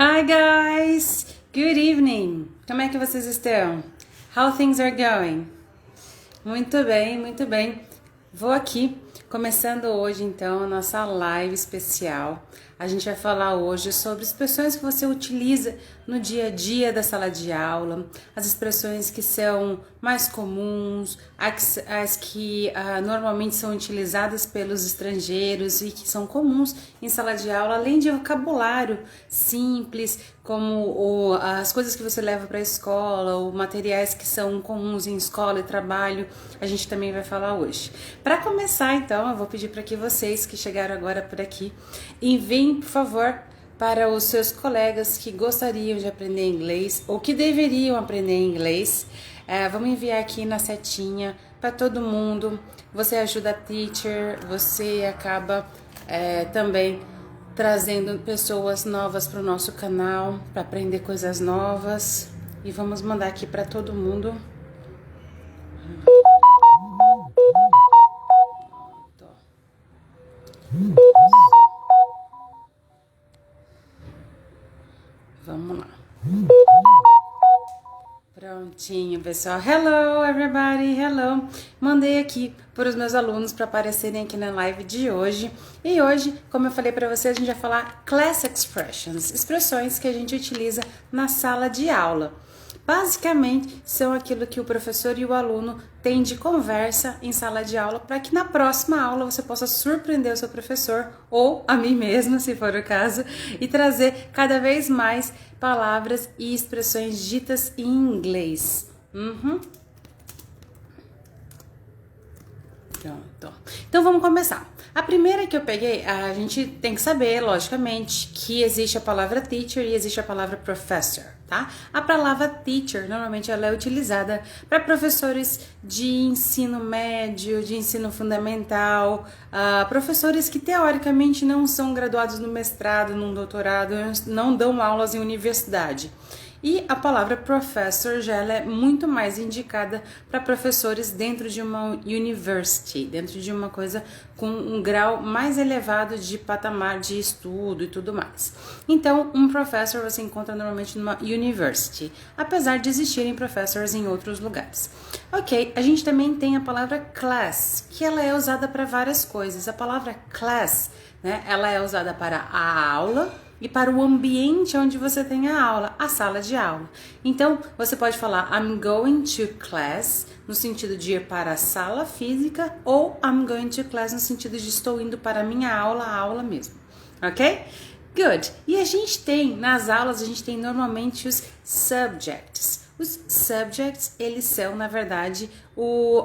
Hi guys! Good evening! Como é que vocês estão? How things are going? Muito bem, muito bem. Vou aqui, começando hoje então a nossa live especial. A gente vai falar hoje sobre expressões que você utiliza no dia a dia da sala de aula, as expressões que são mais comuns, as que normalmente são utilizadas pelos estrangeiros e que são comuns em sala de aula, além de vocabulário simples, como as coisas que você leva para a escola, ou materiais que são comuns em escola e trabalho, a gente também vai falar hoje. Para começar, então, eu vou pedir para que vocês que chegaram agora por aqui enviem, por favor, para os seus colegas que gostariam de aprender inglês ou que deveriam aprender inglês. Vamos enviar aqui na setinha para todo mundo. Você ajuda a teacher, você acaba também trazendo pessoas novas para o nosso canal, para aprender coisas novas. E vamos mandar aqui para todo mundo. Vamos lá. Prontinho, pessoal. Hello, everybody. Hello. Mandei aqui para os meus alunos para aparecerem aqui na live de hoje. E hoje, como eu falei para vocês, a gente vai falar class expressions, expressões que a gente utiliza na sala de aula. Basicamente, são aquilo que o professor e o aluno têm de conversa em sala de aula para que na próxima aula você possa surpreender o seu professor ou a mim mesma, se for o caso, e trazer cada vez mais palavras e expressões ditas em inglês. Pronto. Então vamos começar. A primeira que eu peguei, a gente tem que saber, logicamente, que existe a palavra teacher e existe a palavra professor, tá? A palavra teacher, normalmente, ela é utilizada para professores de ensino médio, de ensino fundamental, professores que, teoricamente, não são graduados no mestrado, no doutorado, não dão aulas em universidade. E a palavra professor já ela é muito mais indicada para professores dentro de uma university, dentro de uma coisa com um grau mais elevado de patamar de estudo e tudo mais. Então, um professor você encontra normalmente numa university, apesar de existirem professors em outros lugares. Ok, a gente também tem a palavra class, que ela é usada para várias coisas. A palavra class, né, ela é usada para a aula, e para o ambiente onde você tem a aula, a sala de aula. Então, você pode falar I'm going to class, no sentido de ir para a sala física, ou I'm going to class, no sentido de estou indo para a minha aula, a aula mesmo. Ok? Good. E a gente tem, nas aulas, a gente tem normalmente os subjects. Os subjects, eles são, na verdade,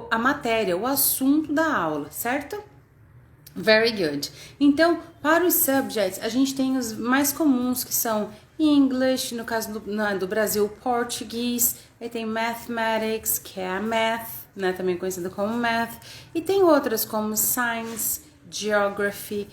a matéria, o assunto da aula, certo? Very good. Então, para os subjects, a gente tem os mais comuns, que são English, no caso do Brasil, português, aí tem mathematics, que é a math, né, também conhecido como math, e tem outras como science, geography,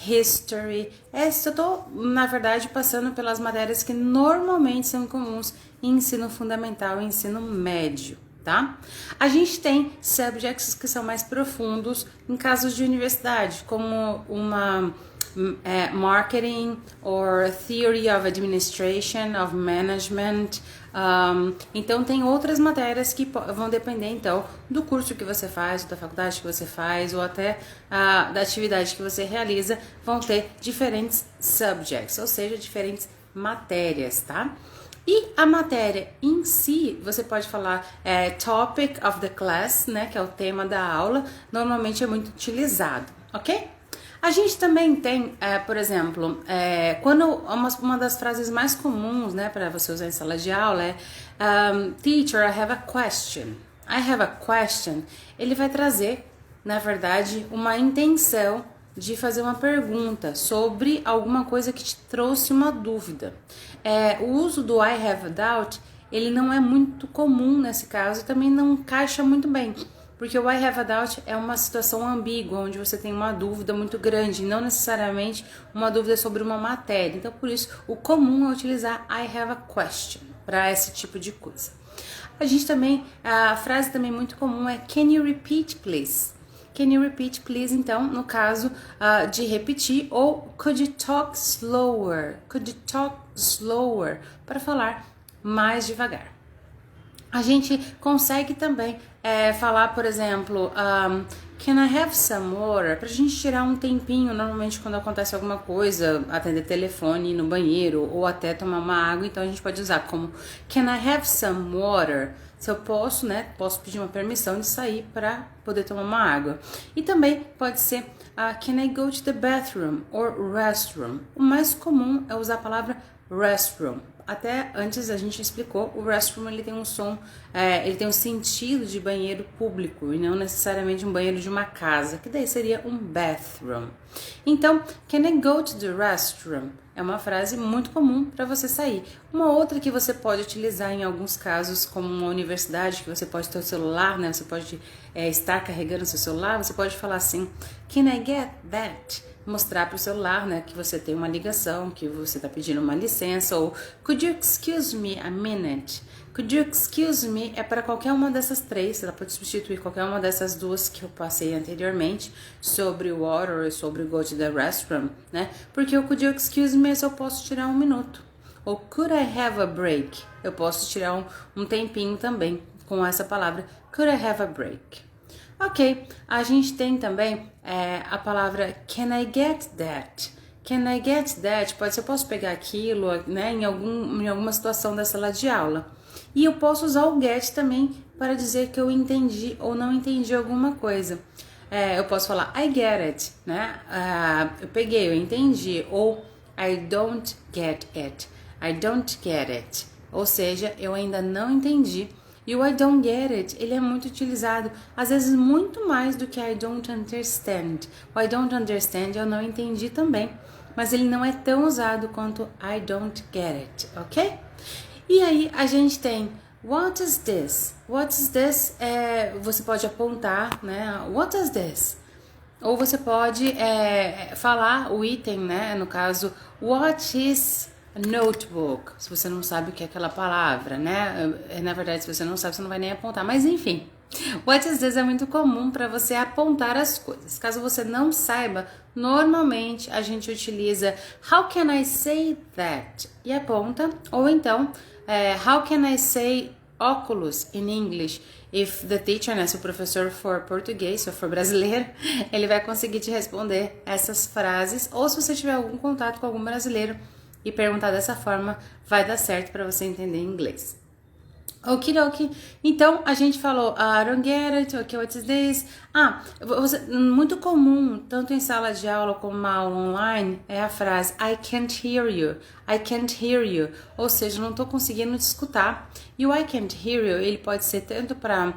history. Eu estou, na verdade, passando pelas matérias que normalmente são comuns em ensino fundamental e ensino médio. Tá? A gente tem subjects que são mais profundos em casos de universidade, como uma marketing or theory of administration, of management. Então tem outras matérias que vão depender então do curso que você faz, da faculdade que você faz ou até da atividade que você realiza, vão ter diferentes subjects, ou seja, diferentes matérias, tá? E a matéria em si, você pode falar topic of the class, né, que é o tema da aula, normalmente é muito utilizado, ok? A gente também tem, por exemplo, quando uma das frases mais comuns, né, para você usar em sala de aula é Teacher, I have a question. I have a question. Ele vai trazer, na verdade, uma intenção de fazer uma pergunta sobre alguma coisa que te trouxe uma dúvida. O uso do I have a doubt, ele não é muito comum nesse caso e também não encaixa muito bem, porque o I have a doubt é uma situação ambígua, onde você tem uma dúvida muito grande, não necessariamente uma dúvida sobre uma matéria. Então, por isso, o comum é utilizar I have a question para esse tipo de coisa. A frase também muito comum é Can you repeat, please? can you repeat please? Então, no caso de repetir, ou could you talk slower? Could you talk slower? Para falar mais devagar. A gente consegue também falar, por exemplo, can I have some water? Pra gente tirar um tempinho, normalmente quando acontece alguma coisa, atender telefone no banheiro ou até tomar uma água, então a gente pode usar como can I have some water? Se eu posso, né, posso pedir uma permissão de sair para poder tomar uma água. E também pode ser can I go to the bathroom or restroom? O mais comum é usar a palavra restroom. Até antes a gente explicou, o restroom ele tem um som, ele tem um sentido de banheiro público e não necessariamente um banheiro de uma casa, que daí seria um bathroom. Então, can I go to the restroom? É uma frase muito comum para você sair. Uma outra que você pode utilizar em alguns casos, como uma universidade, que você pode ter o celular, né? Você pode estar carregando seu celular, você pode falar assim, can I get that? Mostrar para o celular, né, que você tem uma ligação, que você está pedindo uma licença, ou could you excuse me a minute? Could you excuse me é para qualquer uma dessas três, ela pode substituir qualquer uma dessas duas que eu passei anteriormente, sobre o water e sobre o go to the restroom, né? Porque o could you excuse me eu posso tirar um minuto. Ou could I have a break? Eu posso tirar um tempinho também com essa palavra, could I have a break? Ok, a gente tem também a palavra can I get that? Can I get that? Pode ser, eu posso pegar aquilo, né, em alguma situação da sala de aula. E eu posso usar o get também para dizer que eu entendi ou não entendi alguma coisa. Eu posso falar I get it, né? Eu peguei, eu entendi. Ou I don't get it. I don't get it. Ou seja, eu ainda não entendi. E o I don't get it, ele é muito utilizado, às vezes muito mais do que I don't understand. O I don't understand eu não entendi também, mas ele não é tão usado quanto I don't get it, ok? E aí a gente tem what is this? What is this? Você pode apontar, né? What is this? Ou você pode falar o item, né? No caso, what is notebook, se você não sabe o que é aquela palavra, né? Na verdade, se você não sabe, você não vai nem apontar. Mas enfim, what is this é muito comum para você apontar as coisas. Caso você não saiba, normalmente a gente utiliza how can I say that? E aponta. Ou então, how can I say óculos in English? If the teacher, né, se o professor for português, se for brasileiro, ele vai conseguir te responder essas frases. Ou se você tiver algum contato com algum brasileiro e perguntar dessa forma, vai dar certo para você entender inglês. Okidoki. Então, a gente falou I don't get it, okay, what is this? Muito comum, tanto em sala de aula como uma aula online, é a frase I can't hear you, I can't hear you. Ou seja, não estou conseguindo te escutar. E o I can't hear you, ele pode ser tanto para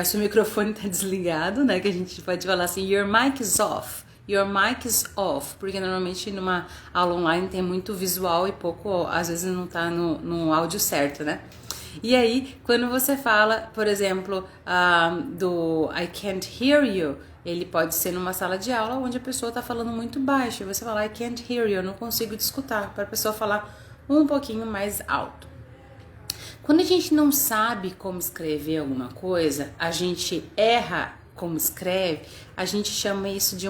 o seu microfone tá desligado, né, que a gente pode falar assim, your mic is off. Your mic is off, porque normalmente numa aula online tem muito visual e pouco, às vezes não tá no áudio certo, né? E aí, quando você fala, por exemplo, do I can't hear you, ele pode ser numa sala de aula onde a pessoa tá falando muito baixo, e você fala I can't hear you, eu não consigo te escutar, para a pessoa falar um pouquinho mais alto. Quando a gente não sabe como escrever alguma coisa, a gente erra como escreve, a gente chama isso de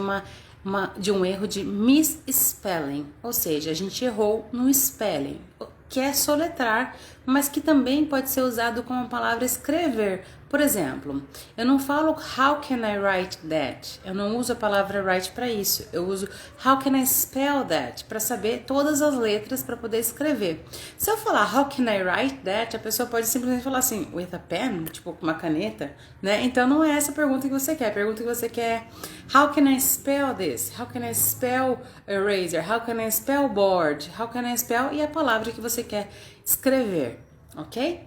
um erro de misspelling, ou seja, a gente errou no spelling, que é soletrar, mas que também pode ser usado como a palavra escrever. Por exemplo, eu não falo how can I write that, eu não uso a palavra write para isso, eu uso how can I spell that, para saber todas as letras para poder escrever. Se eu falar how can I write that, a pessoa pode simplesmente falar assim, with a pen, tipo com uma caneta, né? Então não é essa a pergunta que você quer, a pergunta que você quer é how can I spell this, how can I spell eraser, how can I spell board, how can I spell, e a palavra que você quer escrever, ok?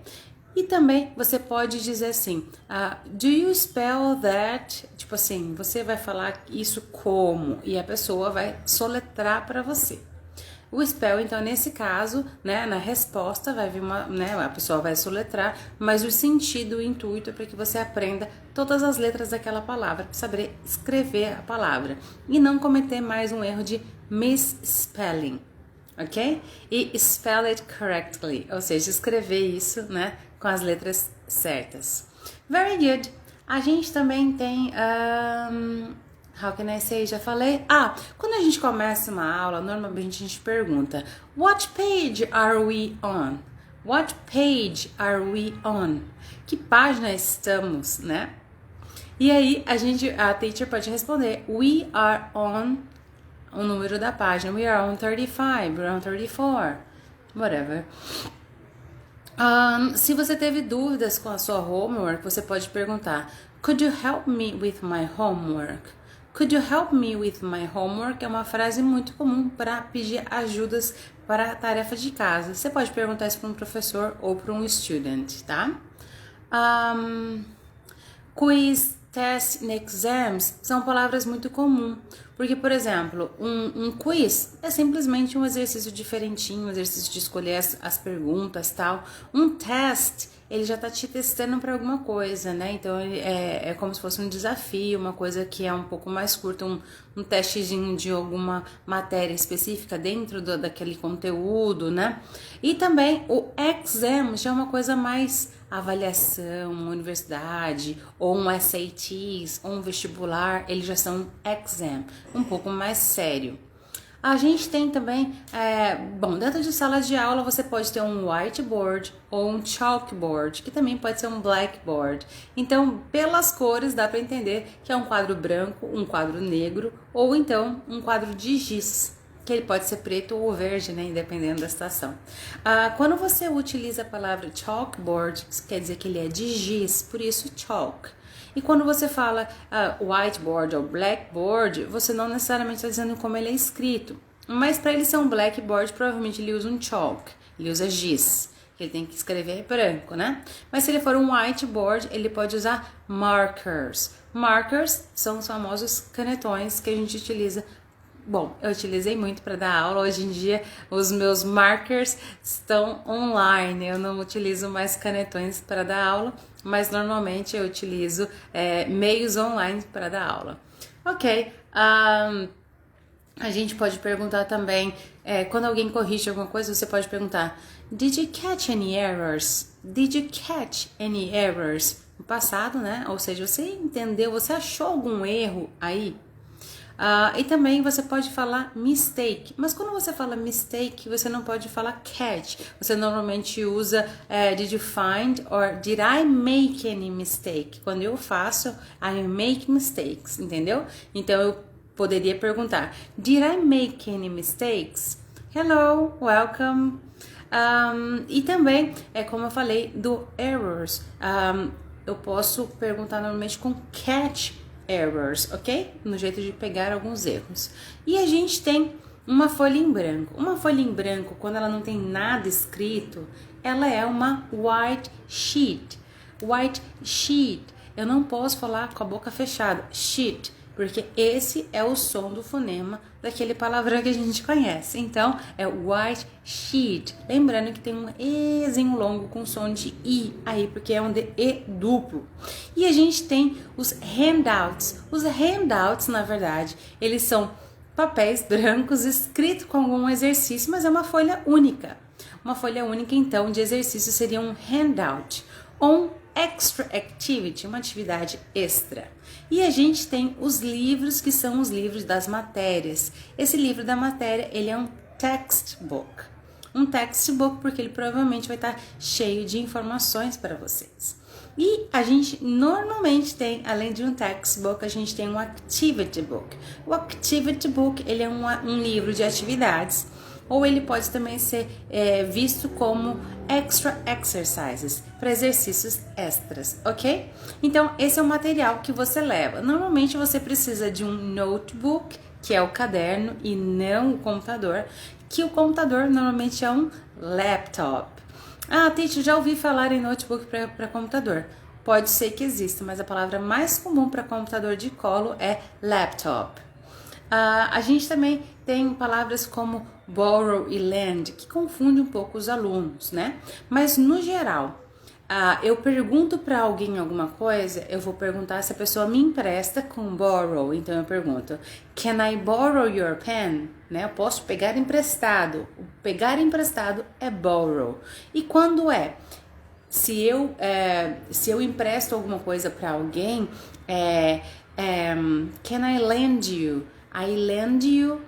E também você pode dizer assim, do you spell that? Tipo assim, você vai falar isso como? E a pessoa vai soletrar para você. O spell, então, nesse caso, né, na resposta vai vir a pessoa vai soletrar, mas o sentido, o intuito é para que você aprenda todas as letras daquela palavra, para saber escrever a palavra e não cometer mais um erro de misspelling, ok? E spell it correctly, ou seja, escrever isso, né, com as letras certas. Very good. A gente também tem... how can I say? Já falei. Quando a gente começa uma aula, normalmente a gente pergunta: What page are we on? What page are we on? Que página estamos, né? E aí a teacher pode responder: We are on o número da página. We are on 35, we're on 34, whatever. Se você teve dúvidas com a sua homework, você pode perguntar: Could you help me with my homework? Could you help me with my homework? É uma frase muito comum para pedir ajudas para a tarefa de casa. Você pode perguntar isso para um professor ou para um student, tá? Quiz, test and exams são palavras muito comuns. Porque, por exemplo, um quiz é simplesmente um exercício diferentinho, um exercício de escolher as perguntas e tal. Um test, ele já tá te testando para alguma coisa, né? Então, é como se fosse um desafio, uma coisa que é um pouco mais curta, um testezinho de alguma matéria específica dentro daquele conteúdo, né? E também o exam já é uma coisa mais avaliação, uma universidade, ou um SATs, ou um vestibular, eles já são exam, um pouco mais sério. A gente tem também, dentro de sala de aula você pode ter um whiteboard ou um chalkboard, que também pode ser um blackboard. Então, pelas cores dá para entender que é um quadro branco, um quadro negro, ou então um quadro de giz, que ele pode ser preto ou verde, né, dependendo da situação. Quando você utiliza a palavra chalkboard, quer dizer que ele é de giz, por isso chalk. E quando você fala whiteboard ou blackboard, você não necessariamente está dizendo como ele é escrito. Mas para ele ser um blackboard, provavelmente ele usa um chalk, ele usa giz, que ele tem que escrever branco, né? Mas se ele for um whiteboard, ele pode usar markers. Markers são os famosos canetões que a gente utiliza. Bom, eu utilizei muito para dar aula. Hoje em dia, os meus markers estão online. Eu não utilizo mais canetões para dar aula, mas normalmente eu utilizo meios online para dar aula. Ok. A gente pode perguntar também, quando alguém corrige alguma coisa, você pode perguntar: Did you catch any errors? Did you catch any errors? No passado, né? Ou seja, você entendeu, você achou algum erro aí? E também você pode falar mistake, mas quando você fala mistake, você não pode falar catch. Você normalmente usa did you find or did I make any mistake? Quando eu faço, I make mistakes, entendeu? Então eu poderia perguntar: Did I make any mistakes? Hello, welcome. E também, como eu falei, do errors. Eu posso perguntar normalmente com catch errors, ok? No jeito de pegar alguns erros. E a gente tem uma folha em branco. Uma folha em branco, quando ela não tem nada escrito, ela é uma white sheet. White sheet. Eu não posso falar com a boca fechada. Sheet. Porque esse é o som do fonema daquele palavrão que a gente conhece. Então, é white sheet. Lembrando que tem um Ezinho longo com som de I aí, porque é um de E duplo. E a gente tem os handouts. Os handouts, na verdade, eles são papéis brancos escritos com algum exercício, mas é uma folha única. Uma folha única, então, de exercício seria um handout. Ou um extra activity, uma atividade extra. E a gente tem os livros, que são os livros das matérias. Esse livro da matéria, ele é um textbook. Um textbook porque ele provavelmente vai estar cheio de informações para vocês. E a gente normalmente tem, além de um textbook, a gente tem um activity book. O activity book, ele é um livro de atividades, ou ele pode também ser visto como extra exercises, para exercícios extras, ok? Então, esse é o material que você leva. Normalmente você precisa de um notebook, que é o caderno, e não o computador, que o computador normalmente é um laptop. Teacher, já ouvi falar em notebook para computador. Pode ser que exista, mas a palavra mais comum para computador de colo é laptop. A gente também tem palavras como borrow e lend, que confunde um pouco os alunos, né? Mas no geral, eu pergunto para alguém alguma coisa, eu vou perguntar se a pessoa me empresta com borrow. Então eu pergunto: Can I borrow your pen? Né? Eu posso pegar emprestado. O pegar emprestado é borrow. E quando é se eu empresto alguma coisa para alguém, can I lend you? I lend you,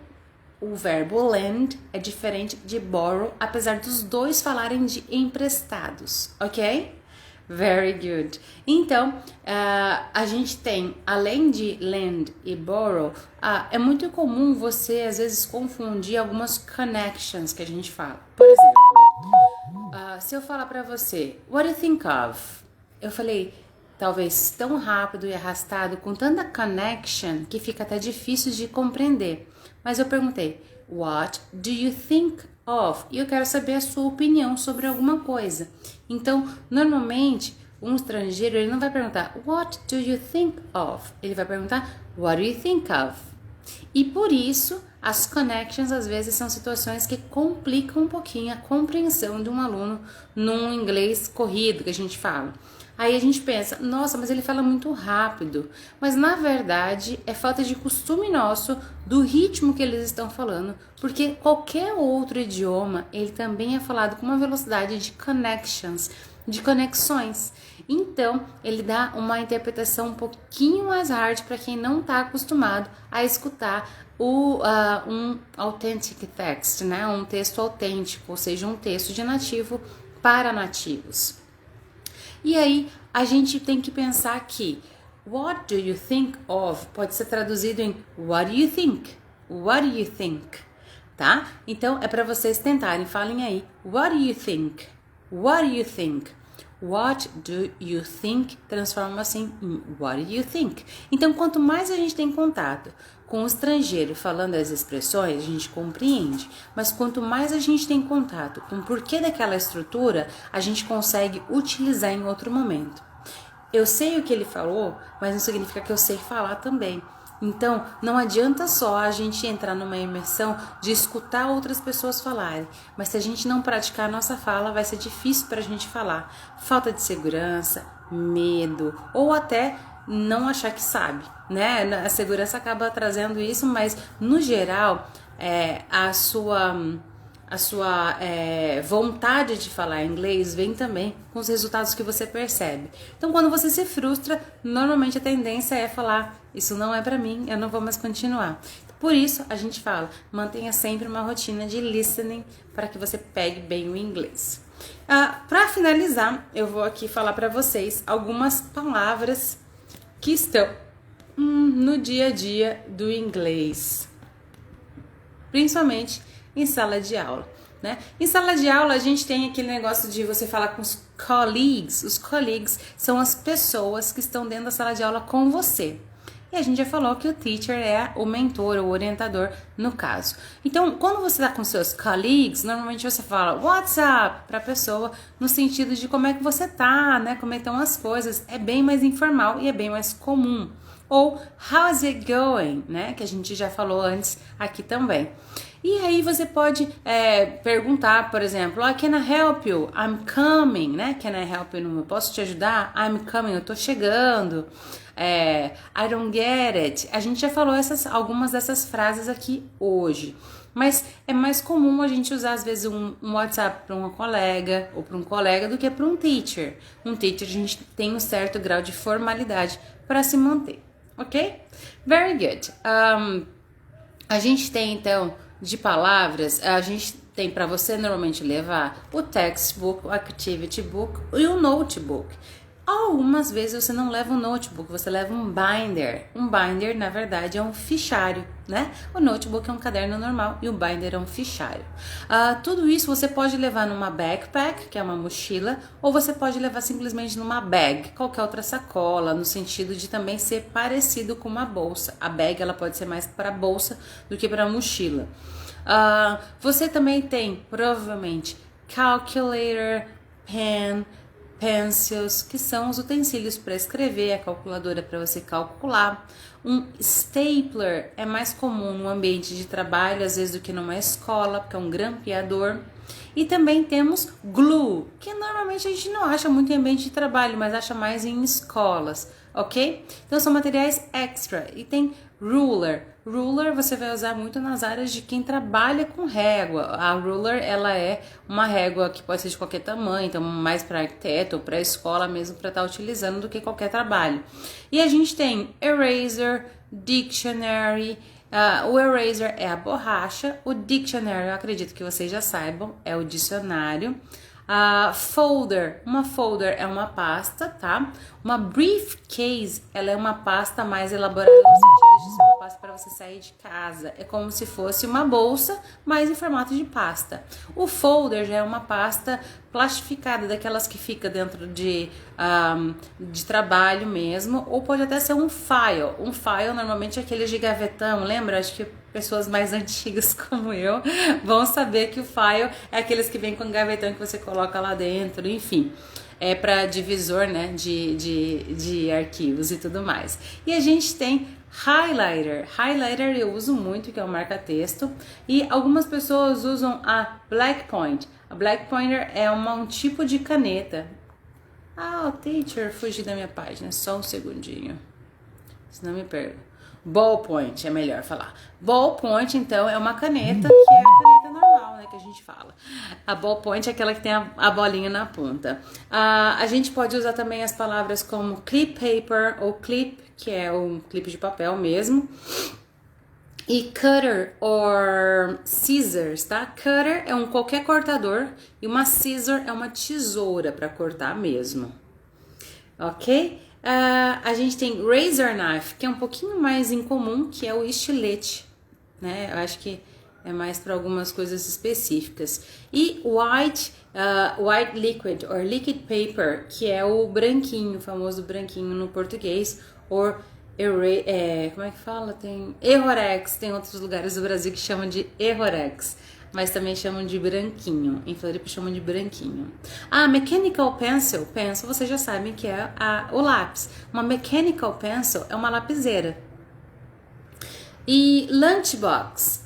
o verbo lend é diferente de borrow, apesar dos dois falarem de emprestados, ok? Very good. Então, a gente tem, além de lend e borrow, é muito comum você, às vezes, confundir algumas connections que a gente fala. Por exemplo, se eu falar pra você, what do you think of? Eu falei, talvez tão rápido e arrastado, com tanta connection, que fica até difícil de compreender. Mas eu perguntei, what do you think of? E eu quero saber a sua opinião sobre alguma coisa. Então, normalmente, um estrangeiro, ele não vai perguntar, what do you think of? Ele vai perguntar, what do you think of? E por isso, as connections, às vezes, são situações que complicam um pouquinho a compreensão de um aluno num inglês corrido, que a gente fala. Aí a gente pensa, nossa, mas ele fala muito rápido. Mas na verdade é falta de costume nosso do ritmo que eles estão falando, porque qualquer outro idioma, ele também é falado com uma velocidade de connections, de conexões. Então, ele dá uma interpretação um pouquinho mais hard para quem não está acostumado a escutar um authentic text, né? Um texto autêntico, ou seja, um texto de nativo para nativos. E aí, a gente tem que pensar que what do you think of pode ser traduzido em what do you think? What do you think? Tá? Então, é para vocês tentarem. Falem aí. What do you think? What do you think? What do you think? Transforma assim em what do you think? Então, quanto mais a gente tem contato com o estrangeiro falando as expressões, a gente compreende. Mas quanto mais a gente tem contato com o porquê daquela estrutura, a gente consegue utilizar em outro momento. Eu sei o que ele falou, mas não significa que eu sei falar também. Então, não adianta só a gente entrar numa imersão de escutar outras pessoas falarem, mas se a gente não praticar a nossa fala, vai ser difícil para a gente falar. Falta de segurança, medo, ou até não achar que sabe, né? A segurança acaba trazendo isso, mas no geral, a sua vontade de falar inglês vem também com os resultados que você percebe. Então, quando você se frustra, normalmente a tendência é falar, isso não é pra mim, eu não vou mais continuar. Por isso, a gente fala, mantenha sempre uma rotina de listening para que você pegue bem o inglês. Para finalizar, eu vou aqui falar para vocês algumas palavras que estão no dia a dia do inglês, principalmente em sala de aula, né? Em sala de aula a gente tem aquele negócio de você falar com os colleagues. Os colleagues são as pessoas que estão dentro da sala de aula com você. E a gente já falou que o teacher é o mentor, o orientador no caso. Então, quando você está com seus colleagues, normalmente você fala what's up para a pessoa no sentido de como é que você tá, né? Como é que estão as coisas. É bem mais informal e é bem mais comum. Ou how's it going, né? Que a gente já falou antes aqui também. E aí você pode perguntar, por exemplo, can I help you? I'm coming, né? Can I help you? Eu posso te ajudar? I'm coming, eu tô chegando. I don't get it. A gente já falou algumas dessas frases aqui hoje. Mas é mais comum a gente usar, às vezes, um WhatsApp para uma colega ou para um colega do que para um teacher. Um teacher a gente tem um certo grau de formalidade para se manter, ok? Very good. A gente tem, então, de palavras, a gente tem para você normalmente levar o textbook, o activity book e o notebook. Algumas vezes você não leva um notebook, você leva um binder. Um binder, na verdade, é um fichário, né? O notebook é um caderno normal e o binder é um fichário. Tudo isso você pode levar numa backpack, que é uma mochila, ou você pode levar simplesmente numa bag, qualquer outra sacola, no sentido de também ser parecido com uma bolsa. A bag, ela pode ser mais para bolsa do que para mochila. Você também tem, provavelmente, calculator, pen, pencils, que são os utensílios para escrever, a calculadora para você calcular. Um stapler é mais comum no ambiente de trabalho, às vezes, do que numa escola, porque é um grampeador. E também temos glue, que normalmente a gente não acha muito em ambiente de trabalho, mas acha mais em escolas, ok? Então são materiais extra. E tem ruler. Ruler você vai usar muito nas áreas de quem trabalha com régua. A ruler, ela é uma régua que pode ser de qualquer tamanho, então mais para arquiteto ou para escola mesmo para estar utilizando do que qualquer trabalho. E a gente tem eraser, dictionary. O eraser é a borracha, o dictionary, eu acredito que vocês já saibam, é o dicionário. Folder, uma folder é uma pasta, tá? Uma briefcase, ela é uma pasta mais elaborada no sentido de ser uma pasta para você sair de casa. É como se fosse uma bolsa, mas em formato de pasta. O folder já é uma pasta plastificada, daquelas que fica dentro de trabalho mesmo, ou pode até ser um file. Um file normalmente é aquele de gavetão, lembra? Acho que pessoas mais antigas como eu vão saber que o file é aqueles que vem com gavetão que você coloca lá dentro, enfim. É para divisor, né, de arquivos e tudo mais. E a gente tem highlighter. Highlighter eu uso muito, que é o marca-texto. E algumas pessoas usam a black point. A black pointer é um tipo de caneta. O teacher, fugi da minha página, só um segundinho. Senão me perco. Ballpoint, é melhor falar. Ballpoint, então, é uma caneta que é a caneta normal, né, que a gente fala. A ballpoint é aquela que tem a bolinha na ponta. A gente pode usar também as palavras como clip paper ou clip, que é um clipe de papel mesmo. E cutter or scissors, tá? Cutter é qualquer cortador e uma scissor é uma tesoura para cortar mesmo. Ok? A gente tem razor knife, que é um pouquinho mais incomum, que é o estilete, né? Eu acho que é mais para algumas coisas específicas. E white liquid, or liquid paper, que é o branquinho, o famoso branquinho no português, or como é que fala? Tem Errorex, tem outros lugares do Brasil que chamam de Errorex, mas também chamam de branquinho. Em Floripa chamam de branquinho. Mechanical pencil, vocês já sabem que é o lápis. Uma mechanical pencil é uma lapiseira. E lunchbox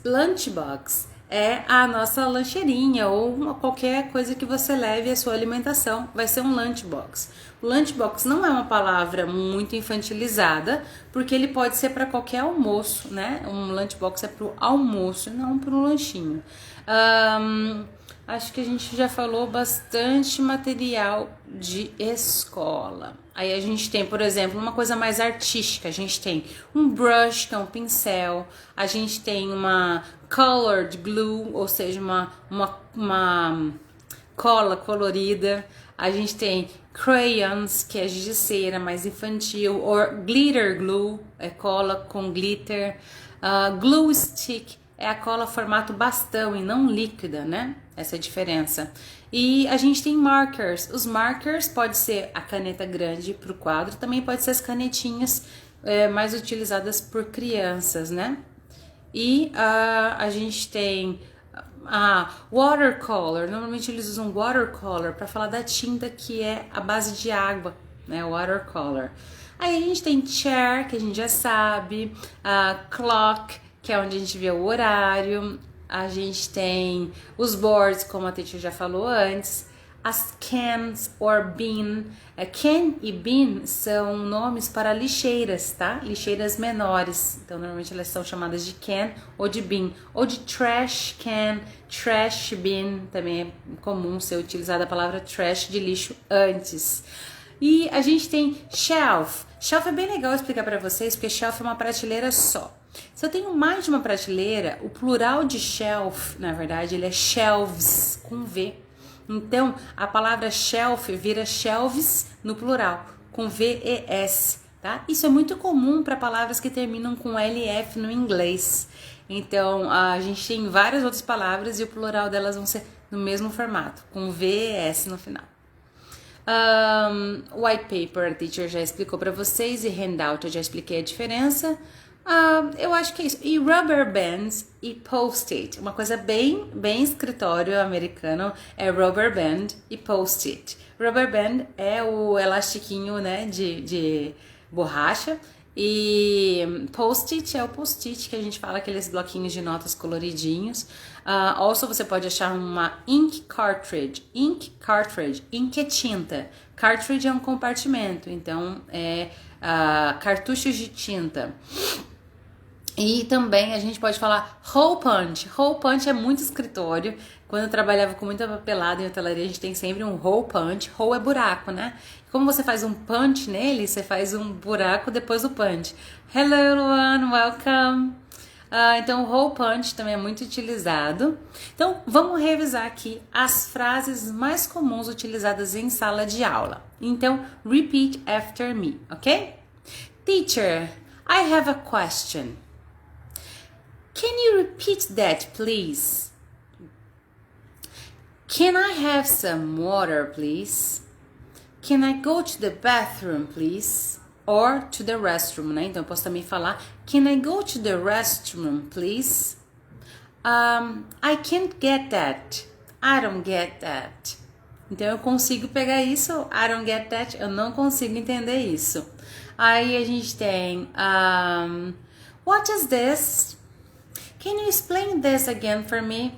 é a nossa lancheirinha ou qualquer coisa que você leve a sua alimentação, vai ser um lunchbox. O lunchbox não é uma palavra muito infantilizada, porque ele pode ser para qualquer almoço, né? Um lunchbox é para o almoço, não para o lanchinho. Acho que a gente já falou bastante material de escola. Aí a gente tem, por exemplo, uma coisa mais artística. A gente tem um brush, que é um pincel. A gente tem uma colored glue, ou seja, uma cola colorida. A gente tem crayons, que é giz de cera, mais infantil. Ou glitter glue, é cola com glitter. Glue stick é a cola formato bastão e não líquida, né? Essa é a diferença. E a gente tem markers. Os markers pode ser a caneta grande para o quadro, também pode ser as canetinhas mais utilizadas por crianças, né? E a gente tem watercolor. Normalmente eles usam watercolor para falar da tinta que é a base de água, né? Watercolor. Aí a gente tem chair, que a gente já sabe, clock, que é onde a gente vê o horário. A gente tem os boards, como a teacher já falou antes, as cans or bin. Can e bin são nomes para lixeiras, tá? Lixeiras menores. Então, normalmente elas são chamadas de can ou de bin. Ou de trash can, trash bin. Também é comum ser utilizada a palavra trash de lixo antes. E a gente tem shelf. Shelf é bem legal explicar para vocês, porque shelf é uma prateleira só. Se eu tenho mais de uma prateleira, o plural de shelf, na verdade, ele é shelves, com V. Então, a palavra shelf vira shelves no plural, com V-E-S, tá? Isso é muito comum para palavras que terminam com LF no inglês. Então, a gente tem várias outras palavras e o plural delas vão ser no mesmo formato, com V-E-S no final. White paper, a teacher já explicou para vocês, e handout eu já expliquei a diferença. Eu acho que é isso. E rubber bands e post-it. Uma coisa bem escritório americano é rubber band e post-it. Rubber band é o elastiquinho, né, de borracha. E post-it é o post-it que a gente fala, aqueles bloquinhos de notas coloridinhos. Also, você pode achar uma ink cartridge. Ink cartridge. Ink é tinta. Cartridge é um compartimento. Então, é cartuchos de tinta. E também a gente pode falar hole punch. Hole punch é muito escritório. Quando eu trabalhava com muita papelada em hotelaria, a gente tem sempre um hole punch. Hole é buraco, né? Como você faz um punch nele, você faz um buraco depois do punch. Hello everyone, welcome. Então o hole punch também é muito utilizado. Então vamos revisar aqui as frases mais comuns utilizadas em sala de aula. Então repeat after me, ok? Teacher, I have a question. Can you repeat that, please? Can I have some water, please? Can I go to the bathroom, please? Or to the restroom, né? Então eu posso também falar Can I go to the restroom, please? I can't get that. I don't get that. Então eu consigo pegar isso. I don't get that. Eu não consigo entender isso. Aí a gente tem What is this? Can you explain this again for me?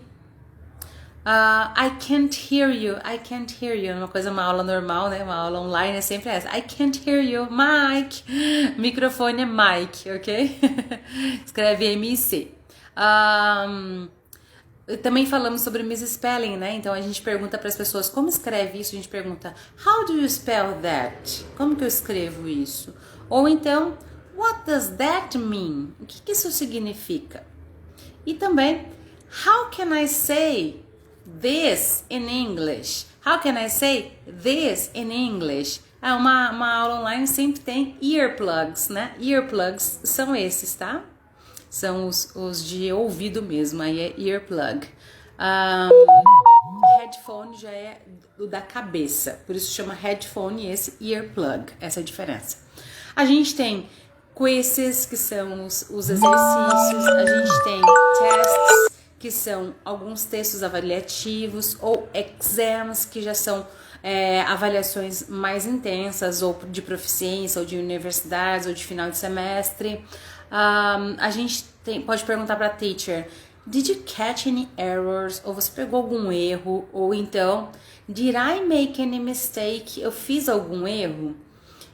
I can't hear you. I can't hear you. Uma aula normal, né? Uma aula online é sempre essa. I can't hear you. Mic. Microfone é mic, ok? Escreve M-I-C. Também falamos sobre misspelling, né? Então a gente pergunta para as pessoas como escreve isso. A gente pergunta How do you spell that? Como que eu escrevo isso? Ou então What does that mean? O que isso significa? E também, how can I say this in English? How can I say this in English? Uma aula online sempre tem earplugs, né? Earplugs são esses, tá? São os de ouvido mesmo, aí é earplug. Headphone já é do da cabeça, por isso chama headphone e esse earplug, essa é a diferença. A gente tem quizzes, que são os exercícios, a gente tem tests, que são alguns textos avaliativos, ou exams, que já são avaliações mais intensas, ou de proficiência, ou de universidades, ou de final de semestre. A gente pode perguntar para a teacher, Did you catch any errors? Ou você pegou algum erro? Ou então, Did I make any mistake? Eu fiz algum erro?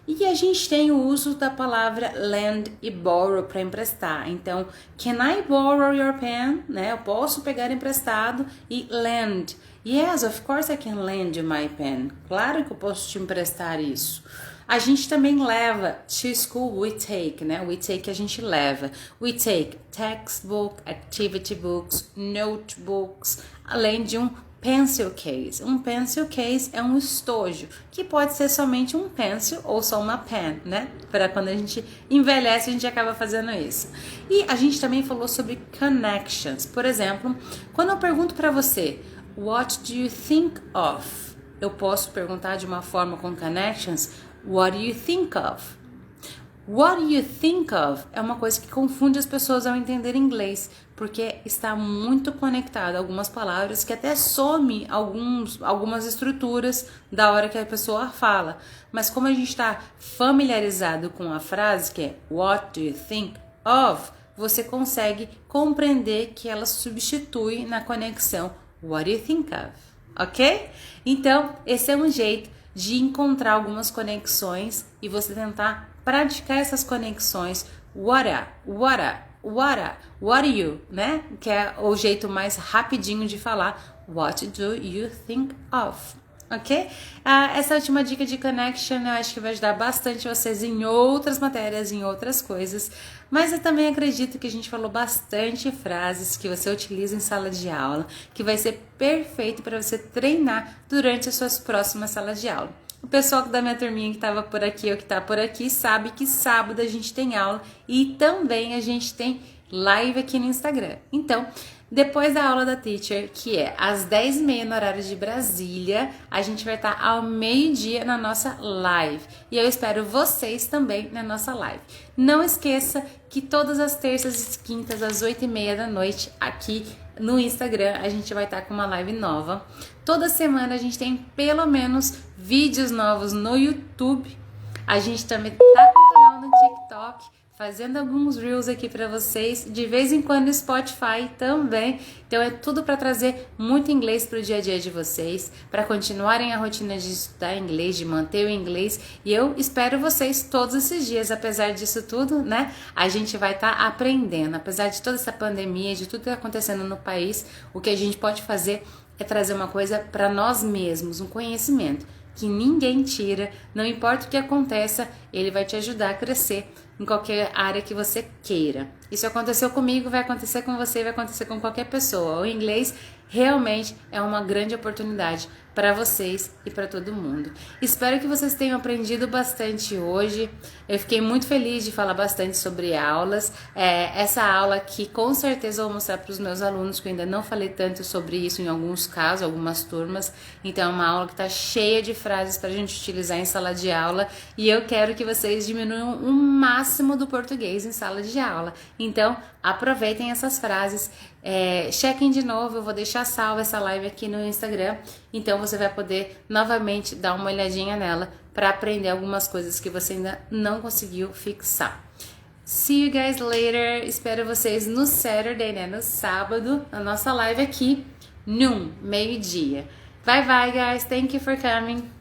E a gente tem o uso da palavra lend e borrow para emprestar. Então, can I borrow your pen? Né? Eu posso pegar emprestado. E lend. Yes, of course I can lend you my pen. Claro que eu posso te emprestar isso. A gente também leva to school, we take, né? We take a gente leva. We take textbook, activity books, notebooks, além de um pencil case. Um pencil case é um estojo, que pode ser somente um pencil ou só uma pen, né? Para quando a gente envelhece, a gente acaba fazendo isso. E a gente também falou sobre connections. Por exemplo, quando eu pergunto para você, what do you think of? Eu posso perguntar de uma forma com connections, what do you think of? What do you think of? É uma coisa que confunde as pessoas ao entender inglês, porque está muito conectado a algumas palavras que até some algumas estruturas da hora que a pessoa fala. Mas como a gente está familiarizado com a frase que é What do you think of? Você consegue compreender que ela substitui na conexão What do you think of? Ok? Então, esse é um jeito de encontrar algumas conexões e você tentar praticar essas conexões. What are you, né? Que é o jeito mais rapidinho de falar. What do you think of? Ok? Essa última dica de connection eu acho que vai ajudar bastante vocês em outras matérias, em outras coisas. Mas eu também acredito que a gente falou bastante frases que você utiliza em sala de aula, que vai ser perfeito para você treinar durante as suas próximas salas de aula. O pessoal da minha turminha que estava por aqui ou que está por aqui sabe que sábado a gente tem aula e também a gente tem live aqui no Instagram. Então, depois da aula da teacher, que é às 10h30 no horário de Brasília, a gente vai estar ao meio-dia na nossa live. E eu espero vocês também na nossa live. Não esqueça que todas as terças e quintas, às 8h30 da noite, aqui no Instagram, a gente vai estar com uma live nova. Toda semana a gente tem pelo menos vídeos novos no YouTube. A gente também tá com o canal no TikTok. fazendo alguns reels aqui para vocês, de vez em quando no Spotify também. Então é tudo para trazer muito inglês para o dia a dia de vocês, para continuarem a rotina de estudar inglês, de manter o inglês. E eu espero vocês todos esses dias, apesar disso tudo, né? A gente vai estar aprendendo, apesar de toda essa pandemia, de tudo que está acontecendo no país, o que a gente pode fazer é trazer uma coisa para nós mesmos, um conhecimento que ninguém tira, não importa o que aconteça, ele vai te ajudar a crescer em qualquer área que você queira. Isso aconteceu comigo, vai acontecer com você, vai acontecer com qualquer pessoa. O inglês realmente é uma grande oportunidade para vocês e para todo mundo. Espero que vocês tenham aprendido bastante hoje. Eu fiquei muito feliz de falar bastante sobre aulas. Essa aula aqui com certeza eu vou mostrar para os meus alunos, que eu ainda não falei tanto sobre isso em alguns casos, algumas turmas. Então é uma aula que está cheia de frases para a gente utilizar em sala de aula, e eu quero que vocês diminuam o máximo do português em sala de aula. Então aproveitem essas frases, chequem de novo, eu vou deixar salva essa live aqui no Instagram, então você vai poder novamente dar uma olhadinha nela para aprender algumas coisas que você ainda não conseguiu fixar. See you guys later, espero vocês no Saturday, né, no sábado, na nossa live aqui, meio-dia. Bye bye guys, thank you for coming.